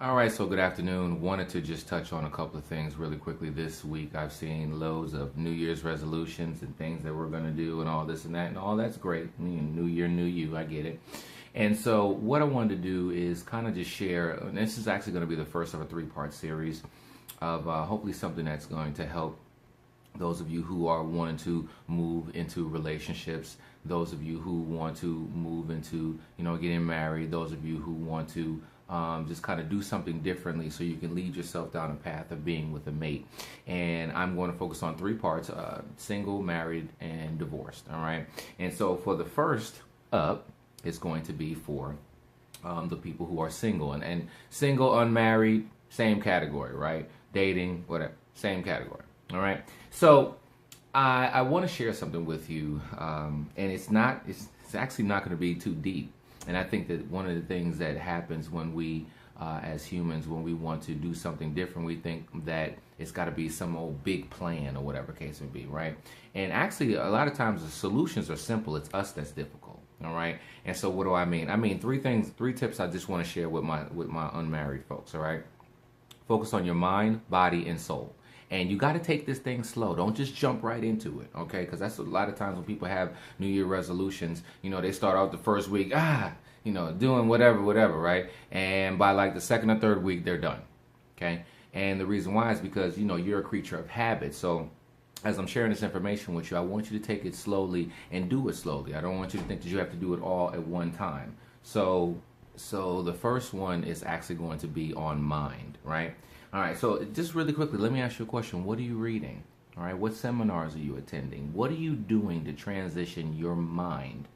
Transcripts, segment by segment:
All right, so good afternoon. Wanted to just touch on a couple of things really quickly. This week I've seen loads of New Year's resolutions and things that we're going to do and all this and that, and all that's great. New year, new you, I get it. And so what I wanted to do is kind of just share, and this is actually going to be the first of a three-part series of hopefully something that's going to help those of you who are wanting to move into relationships, those of you who want to move into, getting married, those of you who want to just kind of do something differently so you can lead yourself down a path of being with a mate. And I'm going to focus on three parts, single, married, and divorced, all right? And so for the first up, it's going to be for the people who are single. And single, unmarried, same category, right? Dating, whatever, same category. All right. So I want to share something with you, and it's actually not going to be too deep. And I think that one of the things that happens when we, as humans, when we want to do something different, we think that it's got to be some old big plan or whatever case may be, right? And actually, a lot of times the solutions are simple. It's us that's difficult. All right. And so what do I mean? I mean three tips I just want to share with my unmarried folks. All right. Focus on your mind, body, and soul. And you got to take this thing slow. Don't just jump right into it, okay? Because that's a lot of times when people have New Year resolutions, they start out the first week, doing whatever, right? And by like the second or third week, they're done, okay? And the reason why is because, you're a creature of habit. So as I'm sharing this information with you, I want you to take it slowly and do it slowly. I don't want you to think that you have to do it all at one time. So the first one is actually going to be on mind, right? All right, so just really quickly, let me ask you a question. What are you reading? All right, what seminars are you attending? What are you doing to transition your mind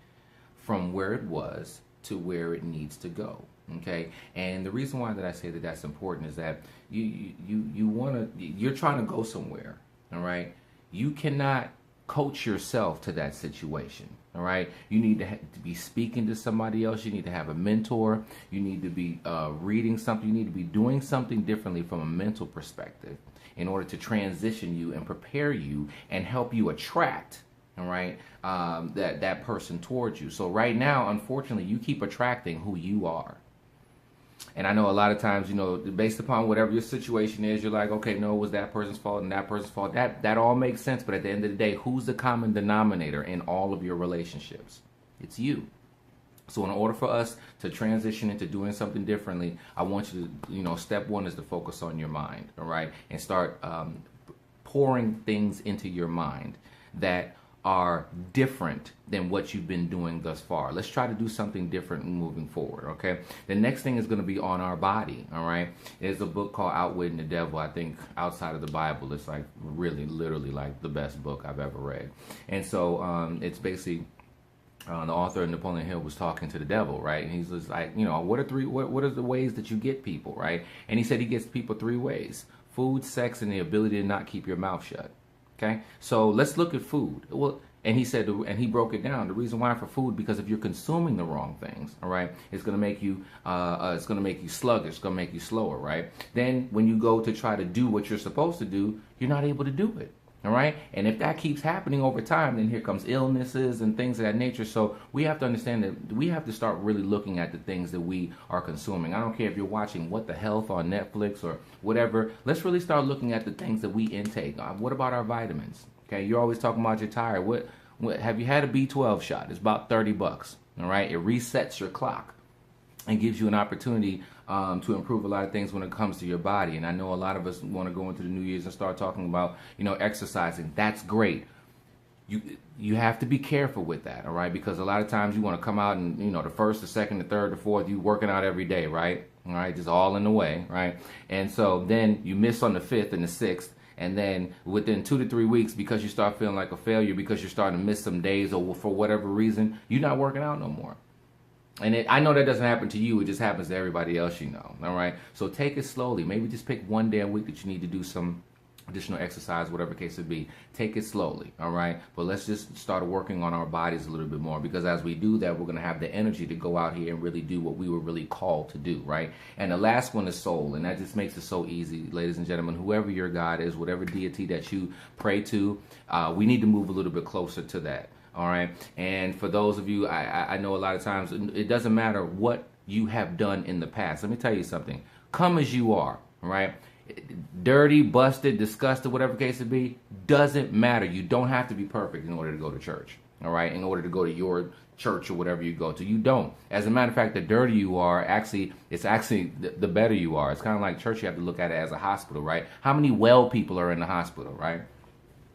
from where it was to where it needs to go? Okay, and the reason why that I say that that's important is that you're trying to go somewhere. All right, you cannot coach yourself to that situation. All right, you need to be speaking to somebody else. You need to have a mentor. You need to be reading something. You need to be doing something differently from a mental perspective in order to transition you and prepare you and help you attract, all right, that person towards you. So right now, unfortunately, you keep attracting who you are. And I know a lot of times, based upon whatever your situation is, you're like, okay, no, it was that person's fault and that person's fault. That all makes sense. But at the end of the day, who's the common denominator in all of your relationships? It's you. So in order for us to transition into doing something differently, I want you to, step one is to focus on your mind, all right? And start pouring things into your mind that are different than what you've been doing thus far. Let's try to do something different moving forward, okay? The next thing is going to be on our body, all right? There's a book called Outwitting the Devil. I think outside of the Bible, it's like really, literally like the best book I've ever read. And so it's basically the author Napoleon Hill was talking to the devil, right? And he's just like, what are the ways that you get people, right? And he said he gets people three ways: food, sex, and the ability to not keep your mouth shut. Okay, so let's look at food. Well, and he said, and he broke it down. The reason why for food, because if you're consuming the wrong things, all right, it's going to make you, sluggish. It's going to make you slower, right? Then when you go to try to do what you're supposed to do, you're not able to do it. All right. And if that keeps happening over time, then here comes illnesses and things of that nature. So we have to understand that we have to start really looking at the things that we are consuming. I don't care if you're watching What the Health on Netflix or whatever. Let's really start looking at the things that we intake. What about our vitamins? Okay. You're always talking about you're tired. What have you had a B12 shot? It's about $30. All right. It resets your clock and gives you an opportunity to improve a lot of things when it comes to your body. And I know a lot of us want to go into the New Year's and start talking about, exercising. That's great. You have to be careful with that, all right? Because a lot of times you want to come out and, the first, the second, the third, the fourth, you working out every day, right? All right, just all in the way, right? And so then you miss on the fifth and the sixth. And then within 2 to 3 weeks, because you start feeling like a failure, because you're starting to miss some days or for whatever reason, you're not working out no more. And I know that doesn't happen to you. It just happens to everybody else you know. All right. So take it slowly. Maybe just pick one day a week that you need to do some additional exercise, whatever case it be. Take it slowly. All right. But let's just start working on our bodies a little bit more, because as we do that, we're going to have the energy to go out here and really do what we were really called to do. Right. And the last one is soul. And that just makes it so easy, ladies and gentlemen. Whoever your God is, whatever deity that you pray to, we need to move a little bit closer to that. All right. And for those of you, I know a lot of times it doesn't matter what you have done in the past. Let me tell you something. Come as you are, all right? Dirty, busted, disgusted, whatever case it be, doesn't matter. You don't have to be perfect in order to go to church, all right? In order to go to your church or whatever you go to. You don't. As a matter of fact, the dirtier you are, it's actually the better you are. It's kind of like church. You have to look at it as a hospital, right? How many well people are in the hospital, right?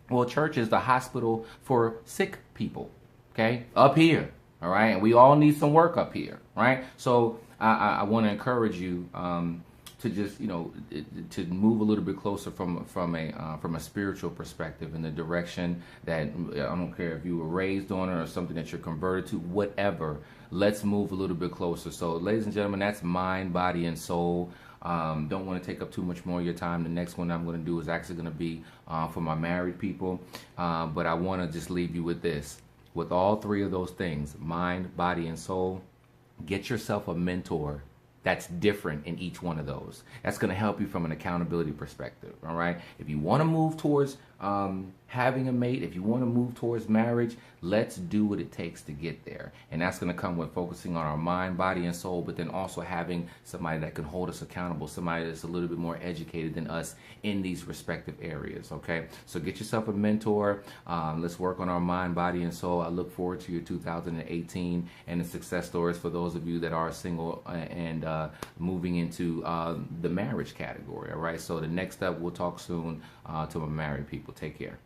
Well, church is the hospital for sick people, okay? Up here, all right? And we all need some work up here, right? So I want to encourage you to just, to move a little bit closer from a spiritual perspective in the direction that, I don't care if you were raised on it or something that you're converted to, whatever. Let's move a little bit closer. So, ladies and gentlemen, that's mind, body, and soul. Don't want to take up too much more of your time. The next one I'm going to do is actually going to be for my married people. But I want to just leave you with this. With all three of those things, mind, body, and soul, get yourself a mentor that's different in each one of those. That's going to help you from an accountability perspective, all right? If you want to move towards having a mate, if you want to move towards marriage, let's do what it takes to get there. And that's going to come with focusing on our mind, body, and soul, but then also having somebody that can hold us accountable, somebody that's a little bit more educated than us in these respective areas, okay? So get yourself a mentor. Let's work on our mind, body, and soul. I look forward to your 2018 and the success stories for those of you that are single and moving into the marriage category, all right? So the next step, we'll talk soon to my married people. Take care.